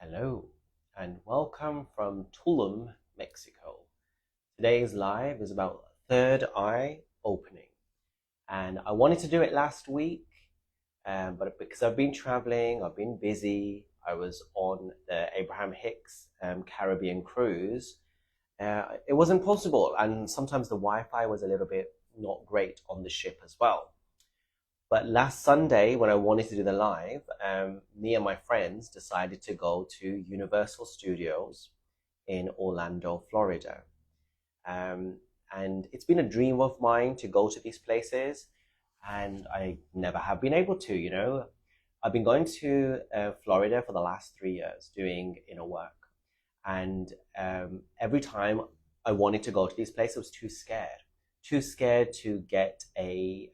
Hello and welcome from Tulum, Mexico. Today's live is about third eye opening, and I wanted to do it last week, but because I've been traveling, I've been busy. I was on the Abraham Hicks Caribbean cruise. It wasn't possible, and sometimes the Wi-Fi was a little bit not great on the ship as well. But last Sunday, when I wanted to do the live, me and my friends decided to go to Universal Studios in Orlando, Florida. And it's been a dream of mine to go to these places, and I never have been able to. I've been going to Florida for the last 3 years doing inner work. And every time I wanted to go to these places, I was too scared to get a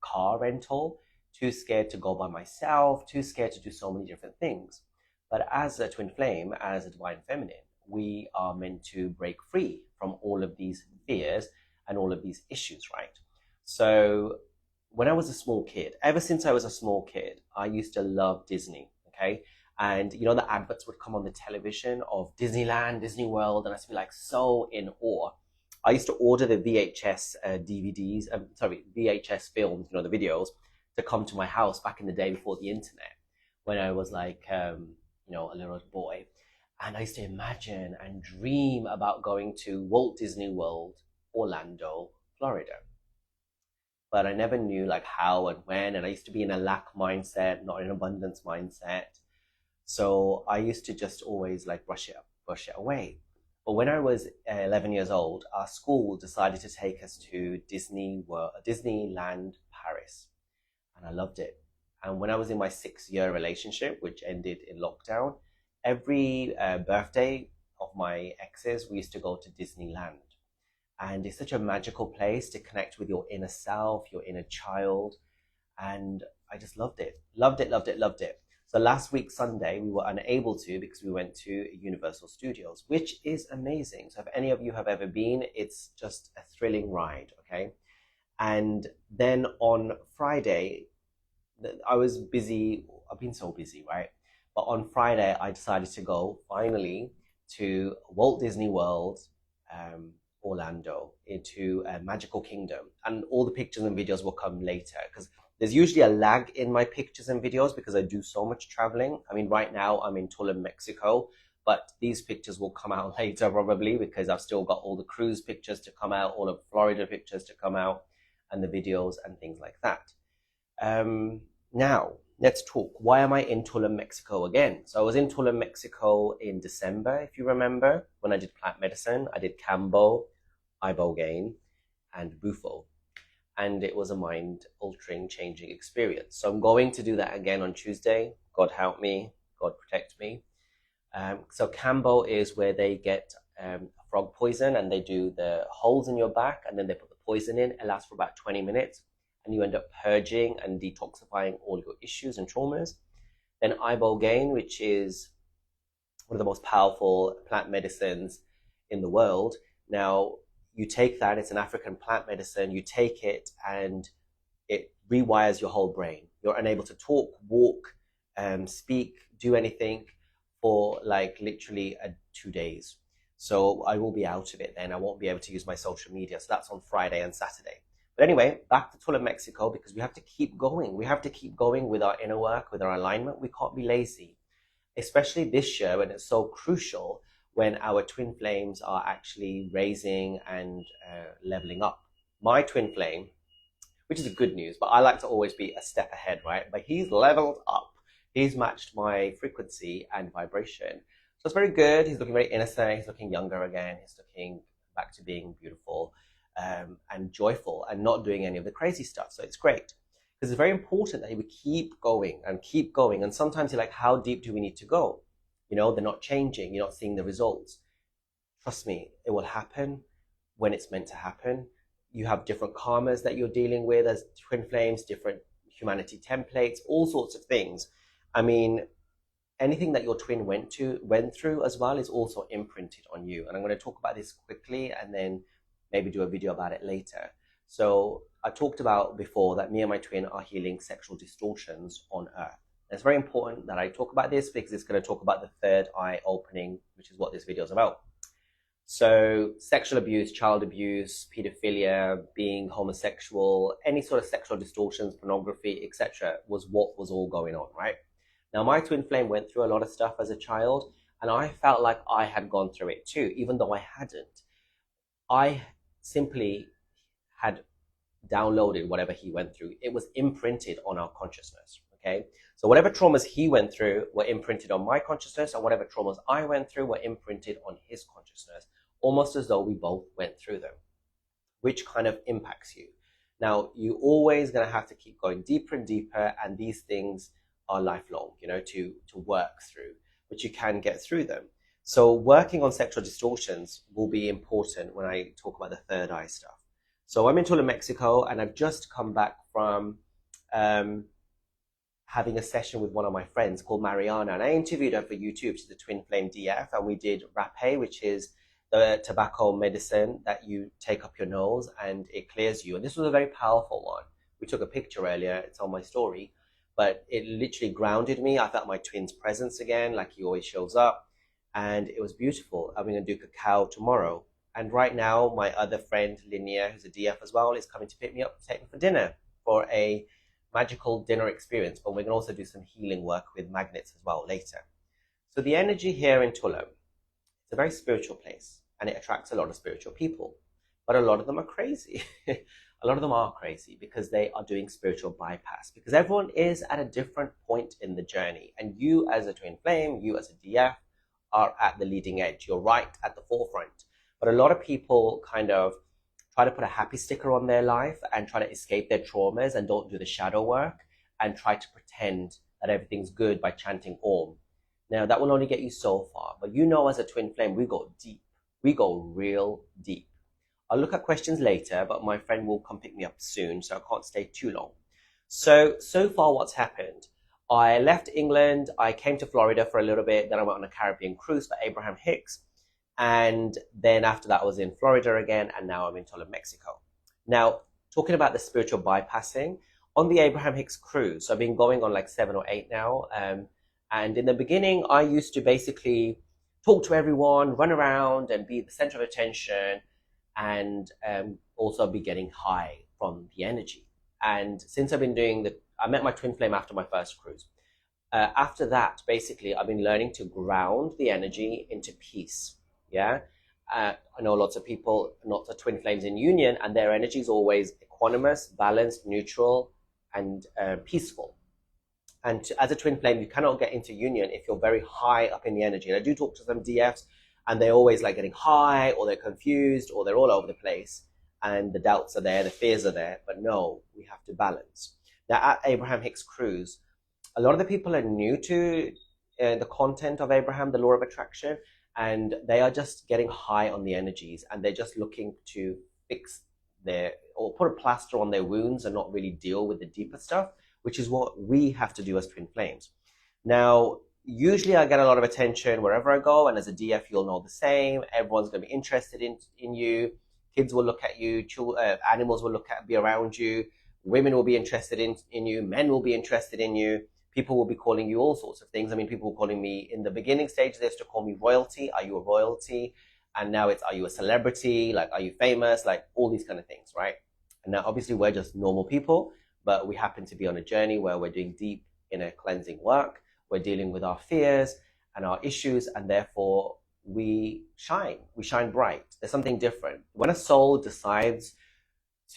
car rental, too scared to go by myself, too scared to do so many different things. But as a twin flame, as a divine feminine, we are meant to break free from all of these fears and all of these issues, right? So when I was a small kid, ever since I was a small kid, I used to love Disney, okay? And the adverts would come on the television of Disneyland, Disney World, and I used to be like so in awe. I used to order the VHS VHS films, the videos, to come to my house back in the day before the internet, when I was like, a little boy. And I used to imagine and dream about going to Walt Disney World, Orlando, Florida. But I never knew like how and when, and I used to be in a lack mindset, not an abundance mindset. So I used to just always like brush it away. But when I was 11 years old, our school decided to take us to Disneyland Paris, and I loved it. And when I was in my 6-year relationship, which ended in lockdown, every birthday of my exes, we used to go to Disneyland. And it's such a magical place to connect with your inner self, your inner child. And I just loved it. Loved it, loved it, loved it. So last week, Sunday, we were unable to because we went to Universal Studios, which is amazing. So if any of you have ever been, it's just a thrilling ride, okay? And then on Friday, I was busy. I've been so busy, right? But on Friday, I decided to go finally to Walt Disney World, Orlando, into Magical Kingdom. And all the pictures and videos will come later because there's usually a lag in my pictures and videos because I do so much traveling. I mean, right now I'm in Tulum, Mexico, but these pictures will come out later probably because I've still got all the cruise pictures to come out, all of Florida pictures to come out, and the videos and things like that. Now, let's talk. Why am I in Tulum, Mexico again? So I was in Tulum, Mexico in December, if you remember, when I did plant medicine. I did Cambo, Ibogaine, and Bufo. And it was a mind-altering, changing experience. So I'm going to do that again on Tuesday. God help me. God protect me. So Cambo is where they get frog poison and they do the holes in your back and then they put the poison in. It lasts for about 20 minutes and you end up purging and detoxifying all your issues and traumas. Then Ibogaine, which is one of the most powerful plant medicines in the world. Now, you take that, it's an African plant medicine, you take it and it rewires your whole brain. You're unable to talk, walk, speak, do anything for like literally 2 days. So I will be out of it then. I won't be able to use my social media. So that's on Friday and Saturday. But anyway, back to Tulum, Mexico, because we have to keep going. We have to keep going with our inner work, with our alignment. We can't be lazy, especially this year when it's so crucial, when our twin flames are actually raising and leveling up. My twin flame, which is good news, but I like to always be a step ahead, right? But he's leveled up. He's matched my frequency and vibration. So it's very good. He's looking very innocent. He's looking younger again. He's looking back to being beautiful and joyful and not doing any of the crazy stuff. So it's great. Because it's very important that we keep going and keep going. And sometimes you're like, how deep do we need to go? They're not changing. You're not seeing the results. Trust me, it will happen when it's meant to happen. You have different karmas that you're dealing with as twin flames, different humanity templates, all sorts of things. I mean, anything that your twin went through as well is also imprinted on you. And I'm going to talk about this quickly and then maybe do a video about it later. So I talked about before that me and my twin are healing sexual distortions on Earth. It's very important that I talk about this because it's going to talk about the third eye opening, which is what this video is about. So sexual abuse, child abuse, pedophilia, being homosexual, any sort of sexual distortions, pornography, etc. was what was all going on, right? Now, my twin flame went through a lot of stuff as a child, and I felt like I had gone through it too, even though I hadn't. I simply had downloaded whatever he went through. It was imprinted on our consciousness, okay? So whatever traumas he went through were imprinted on my consciousness, and whatever traumas I went through were imprinted on his consciousness, almost as though we both went through them, which kind of impacts you. Now, you're always going to have to keep going deeper and deeper, and these things are lifelong, you know, to work through, but you can get through them. So working on sexual distortions will be important when I talk about the third eye stuff. So I'm in Tulum, Mexico, and I've just come back from having a session with one of my friends called Mariana, and I interviewed her for YouTube. She's a twin flame DF, and we did rapé, which is the tobacco medicine that you take up your nose and it clears you. And this was a very powerful one. We took a picture earlier, it's on my story, but it literally grounded me. I felt my twin's presence again, like he always shows up, and it was beautiful. I'm going to do cacao tomorrow. And right now, my other friend, Linnea, who's a DF as well, is coming to pick me up to take me for dinner for a magical dinner experience. But we're going to also do some healing work with magnets as well later. So the energy here in Tulum, it's a very spiritual place, and it attracts a lot of spiritual people. But a lot of them are crazy. A lot of them are crazy because they are doing spiritual bypass, because everyone is at a different point in the journey. And you as a twin flame, you as a DF are at the leading edge. You're right at the forefront. But a lot of people kind of try to put a happy sticker on their life and try to escape their traumas and don't do the shadow work and try to pretend that everything's good by chanting Om. Now, that will only get you so far. But you know, as a twin flame, we go deep. We go real deep. I'll look at questions later, but my friend will come pick me up soon, so I can't stay too long. So far what's happened? I left England, I came to Florida for a little bit, then I went on a Caribbean cruise for Abraham Hicks, and then after that I was in Florida again, and now I'm in Tulum, Mexico. Now, talking about the spiritual bypassing, on the Abraham Hicks cruise, so I've been going on like 7 or 8 now, and in the beginning I used to basically talk to everyone, run around and be the center of attention, and also be getting high from the energy. And since I've been doing I met my twin flame after my first cruise. After that, basically, I've been learning to ground the energy into peace. Yeah, I know lots of people, lots of twin flames in union, and their energy is always equanimous, balanced, neutral, and peaceful. And as a twin flame, you cannot get into union if you're very high up in the energy. And I do talk to some DFs, and they're always like getting high, or they're confused, or they're all over the place, and the doubts are there, the fears are there. But no, we have to balance. Now, at Abraham Hicks Cruise, a lot of the people are new to the content of Abraham, the law of attraction, and they are just getting high on the energies, and they're just looking to fix or put a plaster on their wounds and not really deal with the deeper stuff, which is what we have to do as twin flames. Now, usually I get a lot of attention wherever I go, and as a DF, you'll know the same. Everyone's going to be interested in you. Kids will look at you. Animals will be around you. Women will be interested in you. Men will be interested in you. People will be calling you all sorts of things. I mean, people were calling me in the beginning stage, they used to call me royalty. Are you a royalty? And now it's, are you a celebrity? Like, are you famous? Like, all these kind of things, right? And now, obviously, we're just normal people, but we happen to be on a journey where we're doing deep inner cleansing work. We're dealing with our fears and our issues, and therefore we shine bright. There's something different. When a soul decides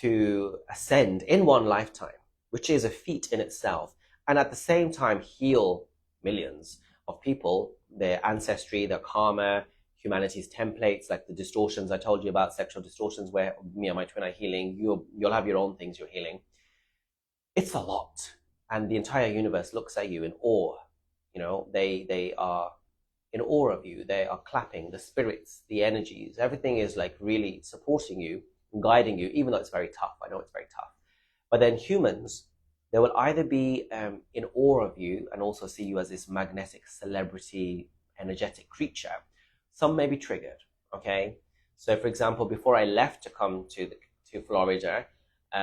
to ascend in one lifetime, which is a feat in itself, and at the same time heal millions of people, their ancestry, their karma, humanity's templates, like the distortions I told you about, sexual distortions, where me and my twin are healing, you'll have your own things you're healing. It's a lot. And the entire universe looks at you in awe. You know, they are in awe of you. They are clapping, the spirits, the energies, everything is like really supporting you, guiding you, even though it's very tough. I know it's very tough. But then humans, they will either be in awe of you and also see you as this magnetic celebrity, energetic creature. Some may be triggered, okay? So for example, before I left to come to Florida,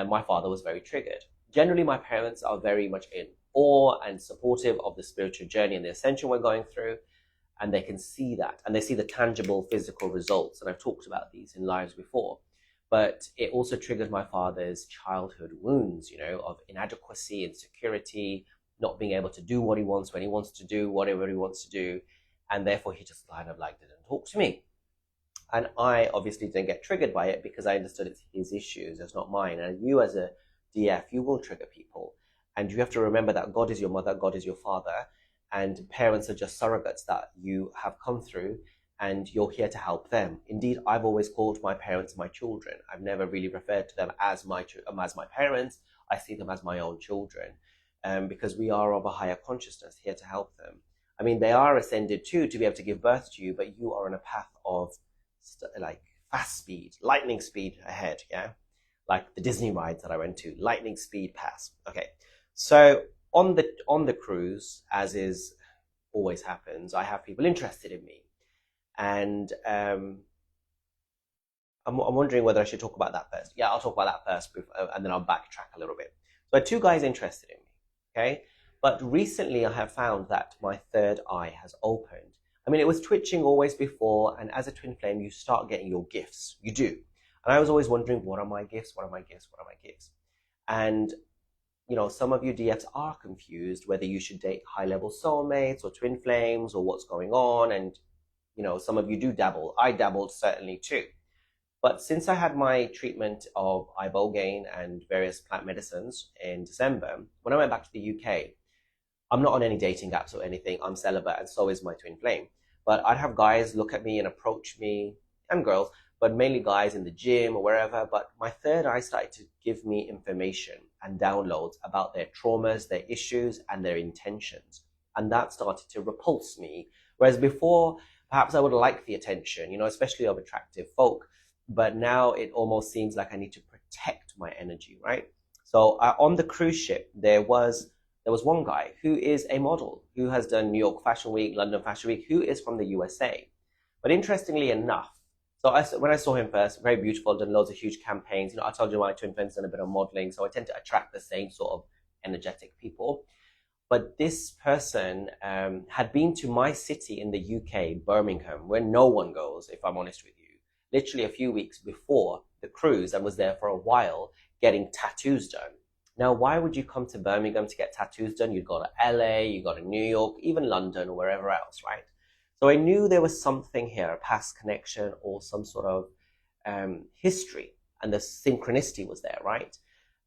my father was very triggered. Generally, my parents are very much in. for and supportive of the spiritual journey and the ascension we're going through. And they can see that, and they see the tangible physical results. And I've talked about these in lives before. But it also triggered my father's childhood wounds, of inadequacy, insecurity, not being able to do what he wants when he wants to do whatever he wants to do. And therefore he just kind of didn't talk to me. And I obviously didn't get triggered by it because I understood it's his issues, it's not mine. And you as a DF, you will trigger people. And you have to remember that God is your mother, God is your father, and parents are just surrogates that you have come through, and you're here to help them. Indeed, I've always called my parents my children. I've never really referred to them as my parents. I see them as my own children, because we are of a higher consciousness here to help them. I mean, they are ascended too to be able to give birth to you, but you are on a path of fast speed, lightning speed ahead, yeah? Like the Disney rides that I went to, lightning speed pass. Okay, so on the cruise, as is always happens, I have people interested in me. And I'm wondering whether I should talk about that first. Yeah, I'll talk about that first, and then I'll backtrack a little bit. So I had two guys interested in me, okay? But recently I have found that my third eye has opened. I mean, it was twitching always before, and as a twin flame, you start getting your gifts. You do. And I was always wondering, what are my gifts? What are my gifts? What are my gifts? And, some of you DFs are confused whether you should date high-level soulmates or twin flames or what's going on. And, some of you do dabble. I dabbled certainly too. But since I had my treatment of ibogaine and various plant medicines in December, when I went back to the UK, I'm not on any dating apps or anything. I'm celibate, and so is my twin flame. But I'd have guys look at me and approach me, and girls, but mainly guys in the gym or wherever. But my third eye started to give me information and downloads about their traumas, their issues, and their intentions. And that started to repulse me. Whereas before, perhaps I would like the attention, especially of attractive folk. But now it almost seems like I need to protect my energy, right? So on the cruise ship, there was one guy who is a model, who has done New York Fashion Week, London Fashion Week, who is from the USA. But interestingly enough, when I saw him first, very beautiful, done loads of huge campaigns. I told you my twin flame's done a bit of modeling, so I tend to attract the same sort of energetic people. But this person had been to my city in the UK, Birmingham, where no one goes, if I'm honest with you, literally a few weeks before the cruise, and was there for a while getting tattoos done. Now, why would you come to Birmingham to get tattoos done? You'd go to LA, you go to New York, even London or wherever else, right? So I knew there was something here, a past connection or some sort of history, and the synchronicity was there, right?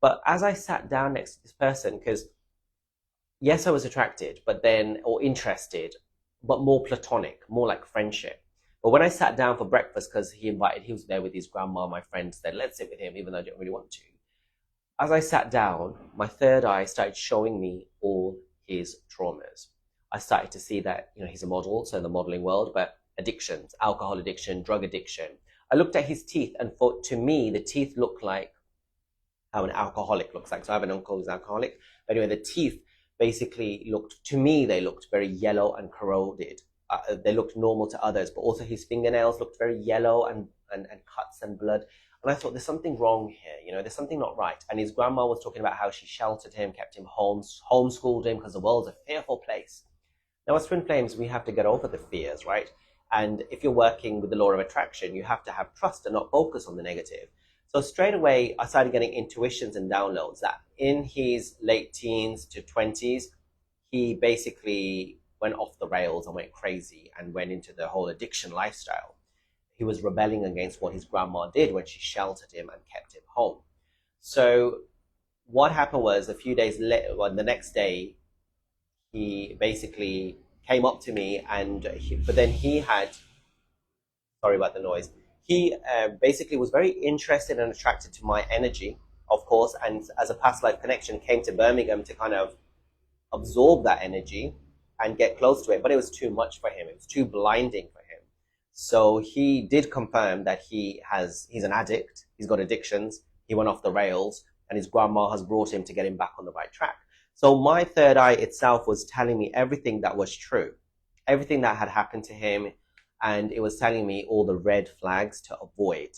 But as I sat down next to this person, because yes, I was attracted, or interested, but more platonic, more like friendship. But when I sat down for breakfast, because he was there with his grandma, my friend said, let's sit with him, even though I didn't really want to. As I sat down, my third eye started showing me all his traumas. I started to see that, he's a model, so in the modeling world, but addictions, alcohol addiction, drug addiction. I looked at his teeth, and to me, the teeth looked like how an alcoholic looks like. So I have an uncle who's alcoholic. But anyway, the teeth basically they looked very yellow and corroded. They looked normal to others, but also his fingernails looked very yellow and cuts and blood. And I thought, there's something wrong here, there's something not right. And his grandma was talking about how she sheltered him, kept him home, homeschooled him, because the world's a fearful place. Now, as twin flames, we have to get over the fears, right? And if you're working with the law of attraction, you have to have trust and not focus on the negative. So straight away, I started getting intuitions and downloads that in his late teens to 20s, he basically went off the rails and went crazy and went into the whole addiction lifestyle. He was rebelling against what his grandma did when she sheltered him and kept him home. So what happened was, a few days later, the next day, he basically came up to me, sorry about the noise. He basically was very interested and attracted to my energy, of course, and as a past life connection, came to Birmingham to kind of absorb that energy and get close to it. But it was too much for him. It was too blinding for him. So he did confirm that he's an addict. He's got addictions. He went off the rails, and his grandma has brought him to get him back on the right track. So my third eye itself was telling me everything that was true, everything that had happened to him, and it was telling me all the red flags to avoid.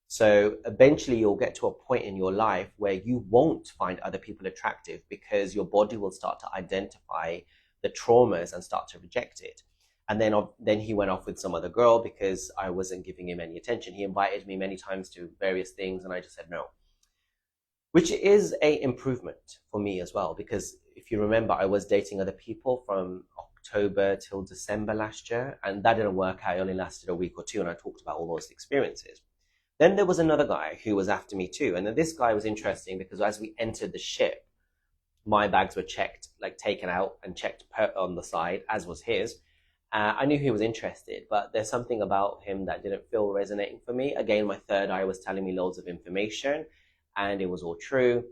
So eventually you'll get to a point in your life where you won't find other people attractive because your body will start to identify the traumas and start to reject it. And then he went off with some other girl because I wasn't giving him any attention. He invited me many times to various things and I just said no, which is a improvement for me as well. Because if you remember, I was dating other people from October till December last year, and that didn't work out. It only lasted a week or two, and I talked about all those experiences. Then there was another guy who was after me too. And then this guy was interesting because as we entered the ship, my bags were checked, like taken out and checked on the side, as was his. I knew he was interested, but there's something about him that didn't feel resonating for me. Again, my third eye was telling me loads of information and it was all true.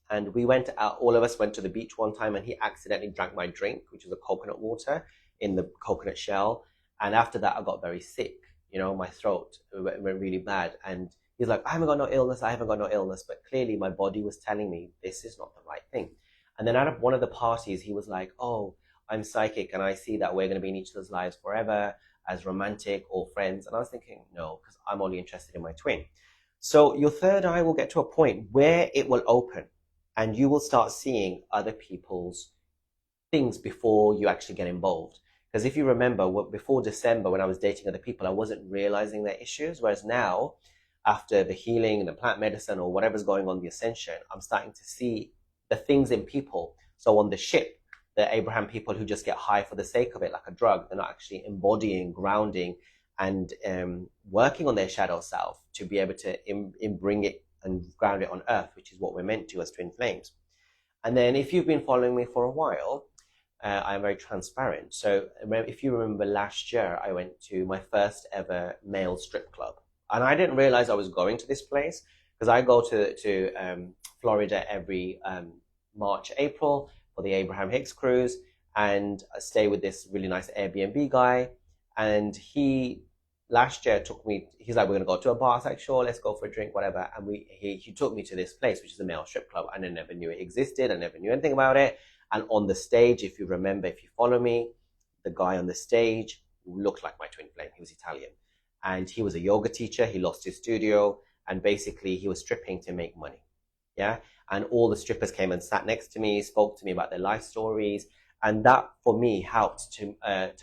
And we went out, all of us went to the beach one time and he accidentally drank my drink, which was a coconut water in the coconut shell. And after that, I got very sick. My throat went really bad. And he's like, I haven't got no illness. But clearly my body was telling me this is not the right thing. And then out of one of the parties, he was like, oh, I'm psychic and I see that we're going to be in each other's lives forever as romantic or friends. And I was thinking, no, because I'm only interested in my twin. So your third eye will get to a point where it will open and you will start seeing other people's things before you actually get involved. Because if you remember, before December, when I was dating other people, I wasn't realizing their issues. Whereas now, after the healing and the plant medicine or whatever's going on, the ascension, I'm starting to see the things in people. So on the ship, the Abraham people who just get high for the sake of it, like a drug, they're not actually embodying, grounding, and working on their shadow self to be able to bring it and ground it on earth, which is what we're meant to as twin flames. And then if you've been following me for a while, I'm very transparent. So if you remember last year, I went to my first ever male strip club. And I didn't realize I was going to this place because I go to Florida every March, April for the Abraham Hicks cruise and I stay with this really nice Airbnb guy. And he last year took me, he's like, we're going to go to a bar. I was like, sure, let's go for a drink, whatever. And he took me to this place, which is a male strip club. And I never knew it existed. I never knew anything about it. And on the stage, if you remember, if you follow me, the guy on the stage looked like my twin flame. He was Italian. And he was a yoga teacher. He lost his studio. And basically, he was stripping to make money. Yeah. And all the strippers came and sat next to me, spoke to me about their life stories. And that, for me, helped to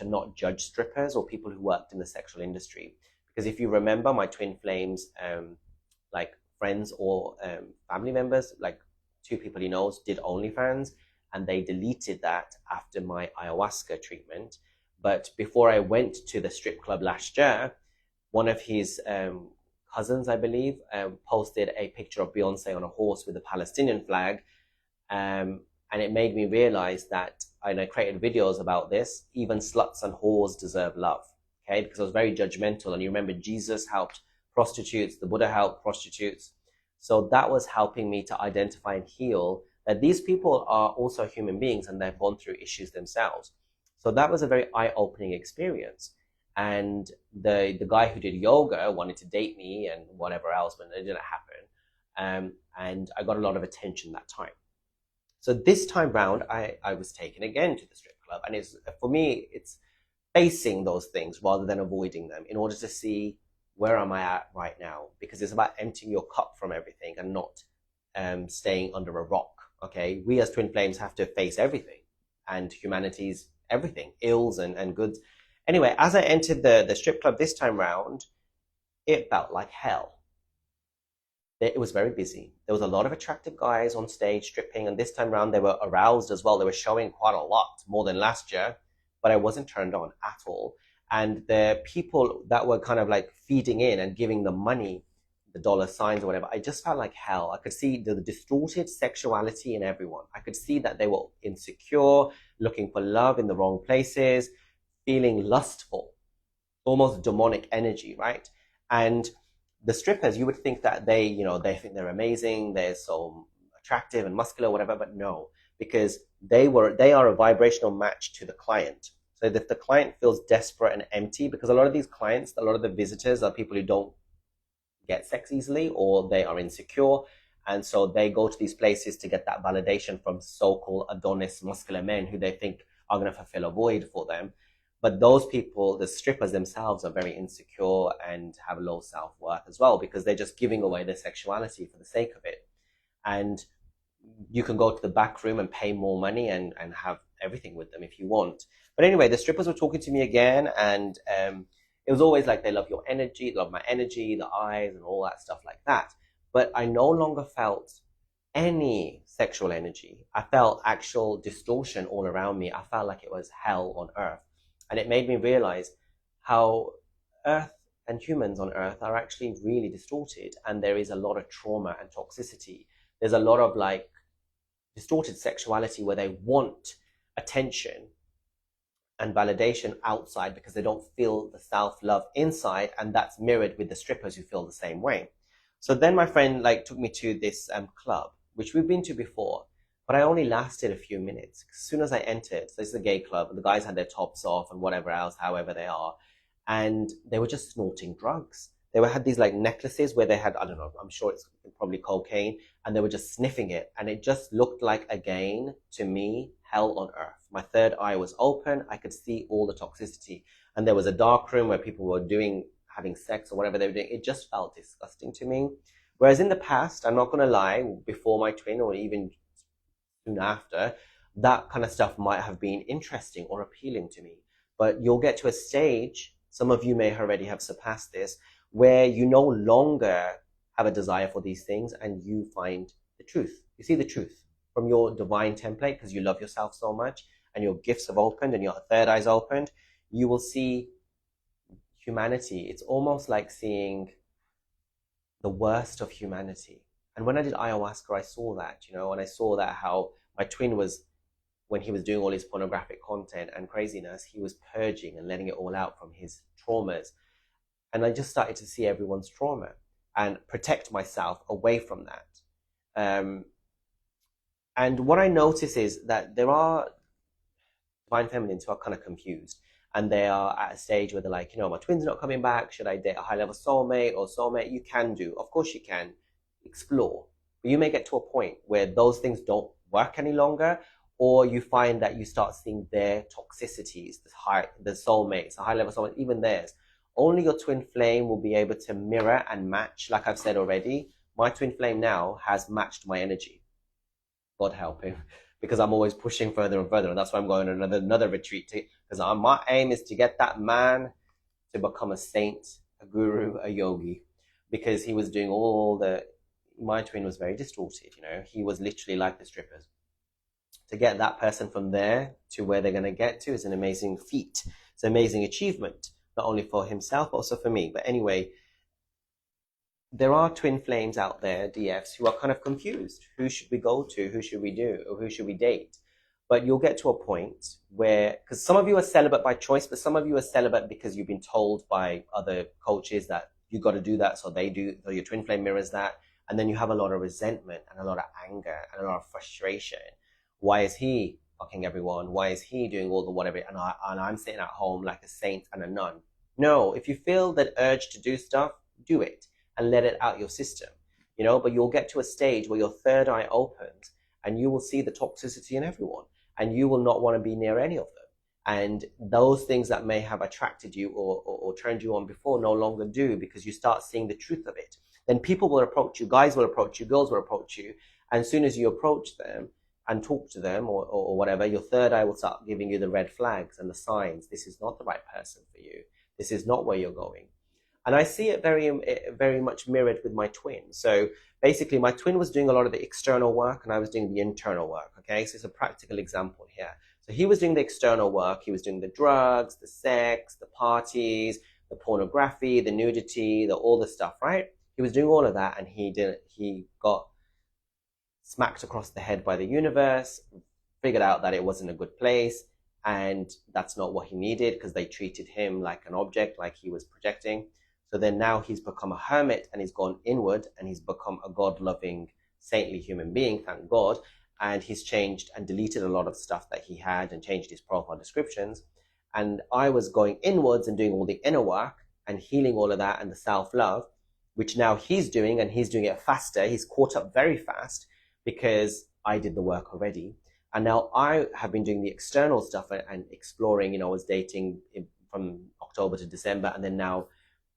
not judge strippers or people who worked in the sexual industry. Because if you remember, my twin flames, like friends or family members, like two people he knows, did OnlyFans. And they deleted that after my ayahuasca treatment. But before I went to the strip club last year, one of his cousins, I believe, posted a picture of Beyonce on a horse with a Palestinian flag. And it made me realize that, and I created videos about this, even sluts and whores deserve love. Okay, because I was very judgmental. And you remember Jesus helped prostitutes, the Buddha helped prostitutes. So that was helping me to identify and heal that these people are also human beings and they've gone through issues themselves. So that was a very eye-opening experience. And the guy who did yoga wanted to date me and whatever else, but it didn't happen. And I got a lot of attention that time. So this time round, I was taken again to the strip club. And for me, it's facing those things rather than avoiding them in order to see where am I at right now? Because it's about emptying your cup from everything and not staying under a rock. Okay, we as twin flames have to face everything and humanity's everything, ills and goods. Anyway, as I entered the strip club this time round, it felt like hell. It was very busy. There was a lot of attractive guys on stage stripping, and this time round they were aroused as well. They were showing quite a lot, more than last year, but I wasn't turned on at all. And the people that were kind of like feeding in and giving them money, the dollar signs or whatever, I just felt like hell. I could see the distorted sexuality in everyone. I could see that they were insecure, looking for love in the wrong places, feeling lustful, almost demonic energy, right? And the strippers, you would think that they think they're amazing, they're so attractive and muscular, whatever, but no, because they are a vibrational match to the client. So if the client feels desperate and empty, because a lot of these clients, a lot of the visitors are people who don't get sex easily or they are insecure. And so they go to these places to get that validation from so-called Adonis muscular men who they think are going to fulfill a void for them. But those people, the strippers themselves, are very insecure and have low self-worth as well, because they're just giving away their sexuality for the sake of it. And you can go to the back room and pay more money and have everything with them if you want. But anyway, the strippers were talking to me again, and it was always like, they love your energy, they love my energy, the eyes, and all that stuff like that. But I no longer felt any sexual energy. I felt actual distortion all around me. I felt like it was hell on earth. And it made me realize how earth and humans on earth are actually really distorted, and there is a lot of trauma and toxicity. There's a lot of like distorted sexuality where they want attention and validation outside because they don't feel the self-love inside, and that's mirrored with the strippers who feel the same way. So then my friend like took me to this club, which we've been to before, but I only lasted a few minutes. As soon as I entered, so this is a gay club, the guys had their tops off and whatever else, however they are, and they were just snorting drugs. They had these like necklaces where they had, I don't know, I'm sure it's probably cocaine, and they were just sniffing it. And it just looked like, again, to me, hell on earth. My third eye was open. I could see all the toxicity. And there was a dark room where people were having sex or whatever they were doing. It just felt disgusting to me. Whereas in the past, I'm not going to lie, before my twin or even soon after, that kind of stuff might have been interesting or appealing to me. But you'll get to a stage, some of you may already have surpassed this, where you no longer have a desire for these things and you find the truth. You see the truth from your divine template because you love yourself so much and your gifts have opened and your third eye's opened. You will see humanity. It's almost like seeing the worst of humanity. And when I did ayahuasca, I saw that, and I saw that how my twin was, when he was doing all his pornographic content and craziness, he was purging and letting it all out from his traumas. And I just started to see everyone's trauma and protect myself away from that. And what I notice is that there are divine feminines who are kind of confused. And they are at a stage where they're like, my twin's not coming back. Should I date a high-level soulmate or soulmate? You can do. Of course you can. Explore. But you may get to a point where those things don't work any longer, or you find that you start seeing their toxicities, the soulmates, the high-level soulmates, even theirs. Only your twin flame will be able to mirror and match. Like I've said already, my twin flame now has matched my energy. God help him, because I'm always pushing further and further. And that's why I'm going on another retreat, because my aim is to get that man to become a saint, a guru, a yogi, because he was doing my twin was very distorted. He was literally like the strippers. To get that person from there to where they're going to get to is an amazing feat. It's an amazing achievement. Not only for himself, but also for me. But anyway, there are twin flames out there, DFs, who are kind of confused. Who should we go to? Who should we do? Or who should we date? But you'll get to a point where, because some of you are celibate by choice, but some of you are celibate because you've been told by other coaches that you got to do that, so they do, so your twin flame mirrors that. And then you have a lot of resentment and a lot of anger and a lot of frustration. Why is he fucking everyone? Why is he doing all the whatever? And I'm sitting at home like a saint and a nun. No, if you feel that urge to do stuff, do it and let it out your system, but you'll get to a stage where your third eye opens and you will see the toxicity in everyone and you will not want to be near any of them. And those things that may have attracted you or turned you on before no longer do, because you start seeing the truth of it. Then people will approach you, guys will approach you, girls will approach you. And as soon as you approach them and talk to them or whatever, your third eye will start giving you the red flags and the signs. This is not the right person for you. This is not where you're going. And I see it very much mirrored with my twin. So basically, my twin was doing a lot of the external work and I was doing the internal work, okay? So it's a practical example here. So he was doing the external work. He was doing the drugs, the sex, the parties, the pornography, the nudity, all the stuff, right? He was doing all of that, and he got smacked across the head by the universe, figured out that it wasn't a good place, and that's not what he needed because they treated him like an object, like he was projecting. So then now he's become a hermit and he's gone inward and he's become a God-loving, saintly human being, thank God. And he's changed and deleted a lot of stuff that he had and changed his profile descriptions. And I was going inwards and doing all the inner work and healing all of that and the self-love, which now he's doing, and he's doing it faster. He's caught up very fast because I did the work already. And now I have been doing the external stuff and exploring. I was dating from October to December, and then now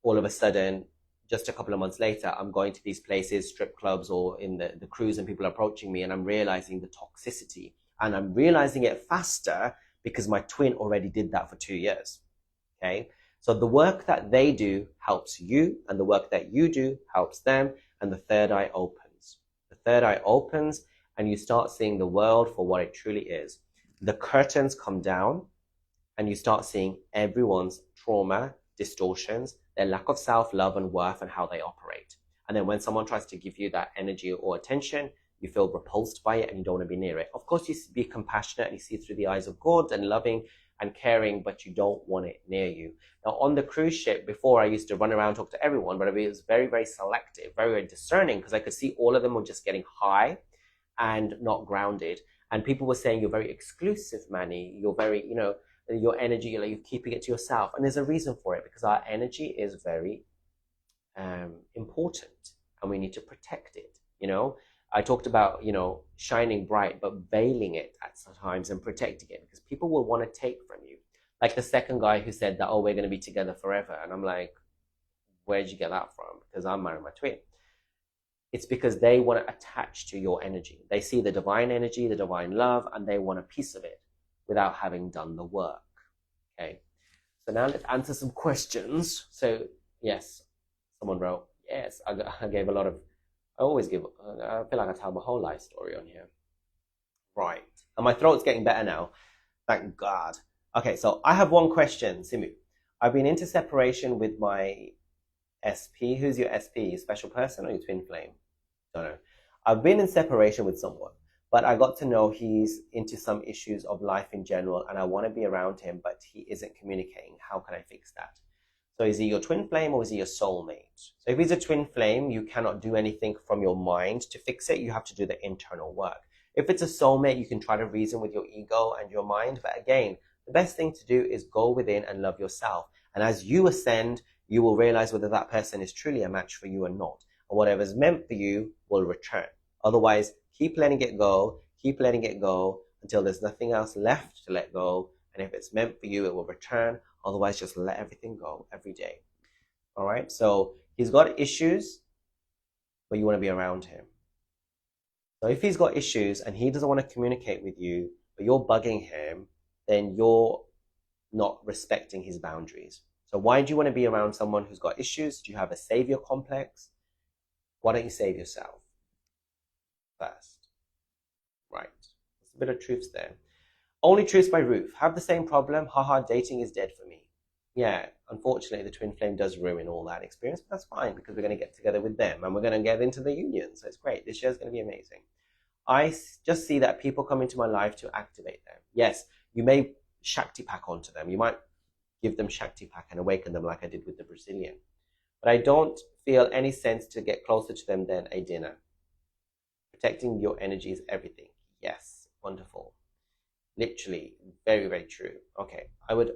all of a sudden, just a couple of months later, I'm going to these places, strip clubs or in the cruise, and people are approaching me, and I'm realizing the toxicity. And I'm realizing it faster because my twin already did that for 2 years. Okay? So the work that they do helps you, and the work that you do helps them, and the third eye opens. The third eye opens, and you start seeing the world for what it truly is. The curtains come down, and you start seeing everyone's trauma, distortions, their lack of self-love and worth, and how they operate. And then when someone tries to give you that energy or attention, you feel repulsed by it and you don't want to be near it. Of course, you be compassionate and you see through the eyes of God and loving and caring, but you don't want it near you. Now, on the cruise ship, before I used to run around, talk to everyone, but it was very, very selective, very, very discerning, because I could see all of them were just getting high and not grounded. And people were saying, you're very exclusive, Manny. You're very, your energy, you're keeping it to yourself. And there's a reason for it, because our energy is very important and we need to protect it. I talked about, shining bright, but veiling it at times and protecting it, because people will want to take from you. Like the second guy who said that, oh, we're going to be together forever. And I'm like, where'd you get that from? Because I'm marrying my twin. It's because they want to attach to your energy. They see the divine energy, the divine love, and they want a piece of it without having done the work. Okay. So now let's answer some questions. So yes, someone wrote, yes, I gave a lot of, I feel like I tell my whole life story on here. Right. And my throat's getting better now. Thank God. Okay, so I have one question, Simu. I've been into separation with my SP. Who's your SP? Special person or your twin flame? Don't know. I've been in separation with someone, but I got to know he's into some issues of life in general, and I want to be around him, but he isn't communicating. How can I fix that? So is he your twin flame or is he your soulmate? So if he's a twin flame, you cannot do anything from your mind to fix it. You have to do the internal work. If it's a soulmate, you can try to reason with your ego and your mind. But again, the best thing to do is go within and love yourself. And as you ascend, you will realize whether that person is truly a match for you or not. And whatever's meant for you will return. Otherwise, keep letting it go until there's nothing else left to let go. And if it's meant for you, it will return. Otherwise, just let everything go every day. All right? So he's got issues, but you want to be around him. So if he's got issues and he doesn't want to communicate with you, but you're bugging him, then you're not respecting his boundaries. So why do you want to be around someone who's got issues? Do you have a savior complex? Why don't you save yourself first? Right. There's a bit of truths there. Only Truths by Ruth. Have the same problem. Haha, dating is dead for me. Yeah, unfortunately, the twin flame does ruin all that experience, but that's fine because we're going to get together with them and we're going to get into the union. So it's great. This year is going to be amazing. I just see that people come into my life to activate them. Yes, you may Shakti pack onto them. You might give them Shakti pack and awaken them like I did with the Brazilian. But I don't feel any sense to get closer to them than a dinner. Protecting your energy is everything. Yes, wonderful. Literally, very, very true. Okay, I would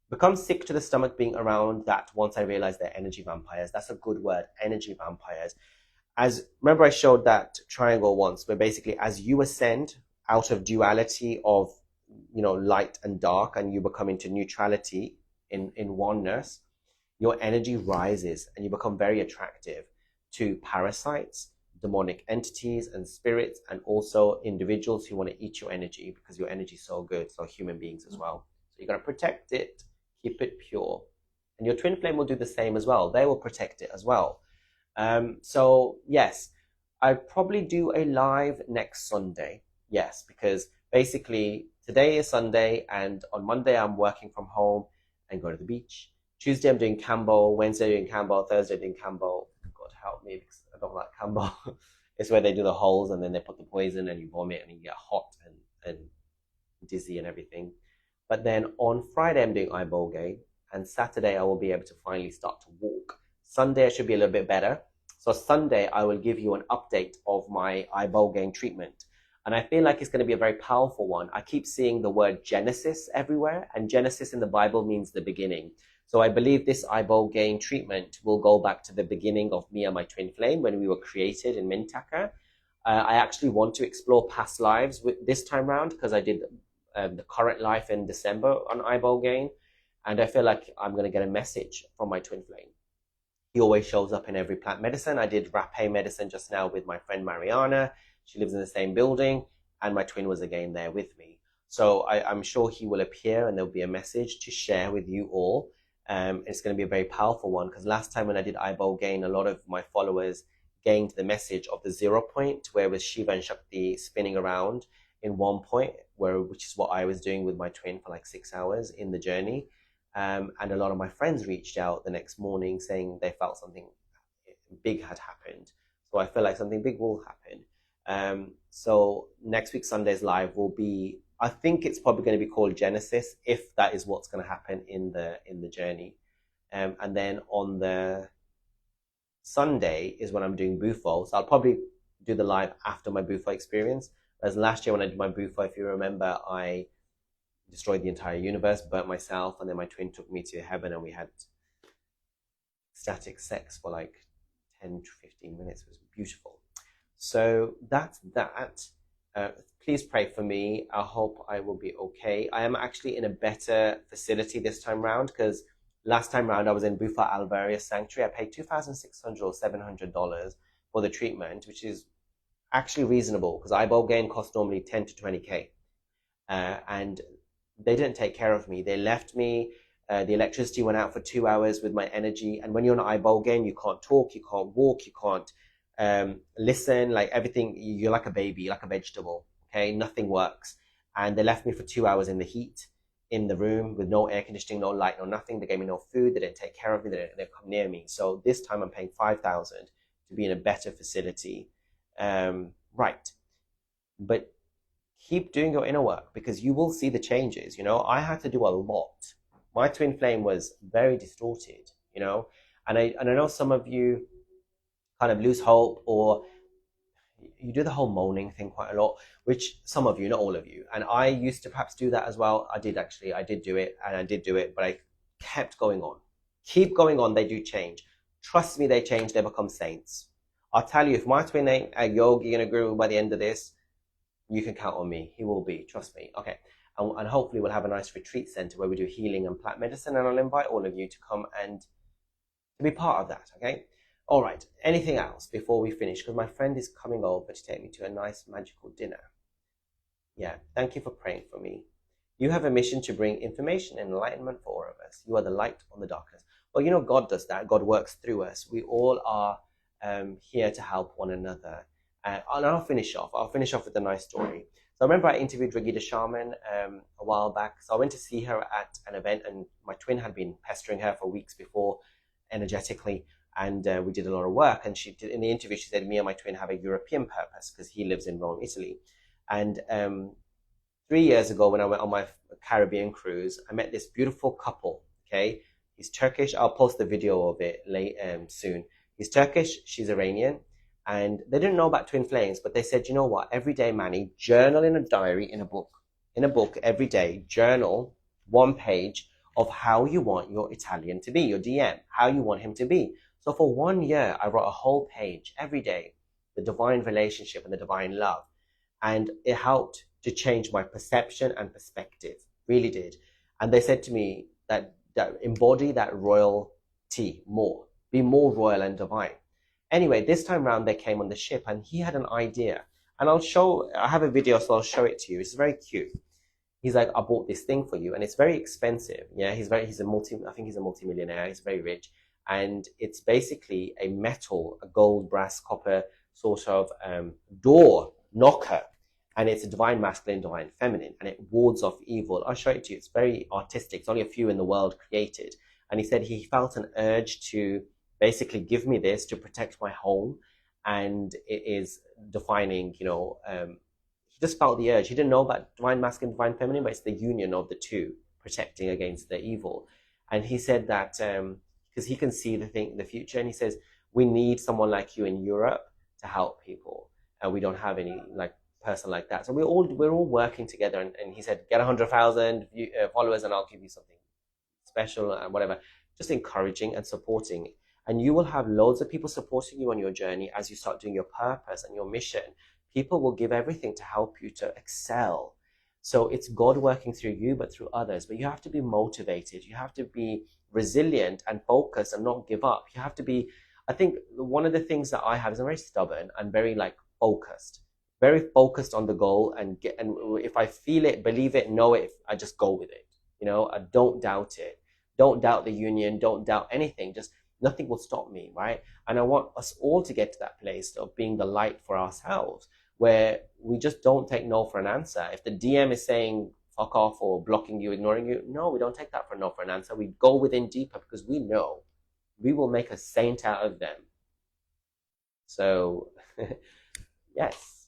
become sick to the stomach being around that once I realized they're energy vampires. That's a good word, energy vampires. Remember I showed that triangle once, where basically as you ascend out of duality of, light and dark, and you become into neutrality in oneness, your energy rises and you become very attractive to parasites, demonic entities and spirits, and also individuals who want to eat your energy because your energy is so good. So human beings as well. So you got to protect it, keep it pure. And your twin flame will do the same as well. They will protect it as well. So yes, I'll probably do a live next Sunday. Yes, because basically today is Sunday and on Monday I'm working from home and go to the beach. Tuesday I'm doing Cambo, Wednesday doing Cambo, Thursday doing Cambo. God help me because I don't like Cambo. It's where they do the holes and then they put the poison and you vomit and you get hot and dizzy and everything. But then on Friday I'm doing ibogaine, and Saturday I will be able to finally start to walk. Sunday I should be a little bit better. So Sunday I will give you an update of my ibogaine treatment. And I feel like it's going to be a very powerful one. I keep seeing the word Genesis everywhere, and Genesis in the Bible means the beginning. So I believe this ibogaine treatment will go back to the beginning of me and my twin flame when we were created in Mintaka. I actually want to explore past lives this time round because I did the current life in December on eyeball gain, and I feel like I'm going to get a message from my twin flame. He always shows up in every plant medicine. I did rapé medicine just now with my friend Mariana. She lives in the same building, and my twin was again there with me. So I'm sure he will appear and there'll be a message to share with you all. It's going to be a very powerful one because last time when I did eyeball gain, a lot of my followers gained the message of the 0 point, where it was Shiva and Shakti spinning around in one point, which is what I was doing with my twin for like 6 hours in the journey. And a lot of my friends reached out the next morning saying they felt something big had happened. So I feel like something big will happen. So next week Sunday's live will be, I think it's probably going to be called Genesis, if that is what's going to happen in the journey. And then on the Sunday is when I'm doing Bufo. So I'll probably do the live after my Bufo experience. As last year when I did my Bufo, if you remember, I destroyed the entire universe, burnt myself, and then my twin took me to heaven and we had ecstatic sex for like 10 to 15 minutes. It was beautiful. So that's that. Please pray for me. I hope I will be okay. I am actually in a better facility this time round because last time round I was in Bufa Alvaria Sanctuary. I paid $2,600 or $700 for the treatment, which is actually reasonable because eyeball gain costs normally 10 to 20K. And they didn't take care of me. They left me. The electricity went out for 2 hours with my energy. And when you're on eyeball gain, you can't talk, you can't walk, you can't listen, like everything. You're like a baby, like a vegetable. Okay, nothing works. And they left me for 2 hours in the heat, in the room with no air conditioning, no light, no nothing. They gave me no food. They didn't take care of me. They didn't come near me. So this time I'm paying $5,000 to be in a better facility. Right. But keep doing your inner work because you will see the changes. I had to do a lot. My twin flame was very distorted, and I know some of you kind of lose hope or you do the whole moaning thing quite a lot, which some of you, not all of you. And I used to perhaps do that as well. I did do it, but I kept going on. Keep going on. They do change. Trust me, they change. They become saints. I'll tell you, if my twin ain't a yogi and a guru by the end of this, you can count on me. He will be. Trust me. Okay. And hopefully we'll have a nice retreat center where we do healing and plant medicine. And I'll invite all of you to come and to be part of that. Okay. All right. Anything else before we finish? Because my friend is coming over to take me to a nice magical dinner. Yeah. Thank you for praying for me. You have a mission to bring information and enlightenment for all of us. You are the light on the darkness. Well, God does that. God works through us. We all are here to help one another. And I'll finish off with a nice story. So I remember I interviewed Regina Sharman a while back. So I went to see her at an event, and my twin had been pestering her for weeks before, energetically, and we did a lot of work. And she did, in the interview, she said, me and my twin have a European purpose because he lives in Rome, Italy. And 3 years ago, when I went on my Caribbean cruise, I met this beautiful couple. Okay, he's Turkish. I'll post the video of it soon. He's Turkish. She's Iranian. And they didn't know about twin flames, but they said, you know what? Every day, Manny, journal in a diary, in a book every day, journal 1 page of how you want your Italian to be, your DM, how you want him to be. So for 1 year, I wrote a whole page every day, the divine relationship and the divine love. And it helped to change my perception and perspective, really did. And they said to me that embody that royalty more, be more royal and divine. Anyway, this time round they came on the ship and he had an idea. And I have a video, so I'll show it to you. It's very cute. He's like, I bought this thing for you, and it's very expensive. Yeah, I think he's a multimillionaire. He's very rich. And it's basically a metal, a gold, brass, copper sort of door knocker. And it's a divine masculine, divine feminine, and it wards off evil. I'll show it to you. It's very artistic. It's only a few in the world created. And he said he felt an urge to basically give me this to protect my home, and it is defining, he just felt the urge. He didn't know about divine masculine, divine feminine, but it's the union of the two protecting against the evil. And he said that because he can see the future, and he says we need someone like you in Europe to help people, and we don't have any person like that. So we're all working together. And he said, get 100,000 followers, and I'll give you something special and whatever. Just encouraging and supporting. And you will have loads of people supporting you on your journey as you start doing your purpose and your mission people will give everything to help you to excel. So it's God working through you, but through others. But you have to be motivated. You have to be resilient and focused and not give up. You have to be, I think one of the things that I have is I'm very stubborn and very like focused, very focused on the goal, and if I feel it, believe it, know it, I just go with it. I don't doubt it. Don't doubt the union. Don't doubt anything. Just nothing will stop me, right? And I want us all to get to that place of being the light for ourselves, where we just don't take no for an answer. If the DM is saying fuck off or blocking you, ignoring you, no, we don't take that for no for an answer. We go within deeper because we know we will make a saint out of them. So, yes,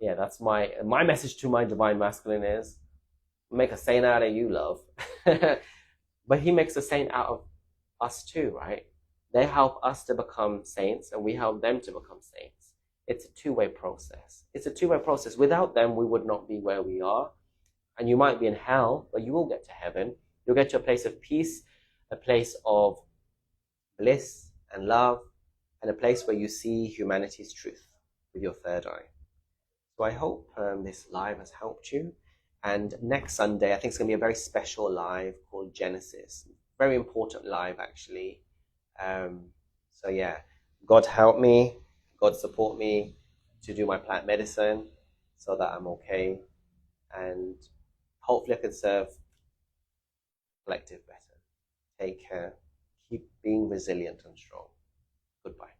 yeah, that's my message to my divine masculine is make a saint out of you, love. But he makes a saint out of us too, right? They help us to become saints and we help them to become saints. It's a two-way process. It's a two-way process. Without them, we would not be where we are. And you might be in hell, but you will get to heaven. You'll get to a place of peace, a place of bliss and love, and a place where you see humanity's truth with your third eye. So I hope this live has helped you. And next Sunday, I think it's going to be a very special live called Genesis. Very important live, actually. So yeah, God help me, God support me to do my plant medicine so that I'm okay. And hopefully I can serve collective better. Take care. Keep being resilient and strong. Goodbye.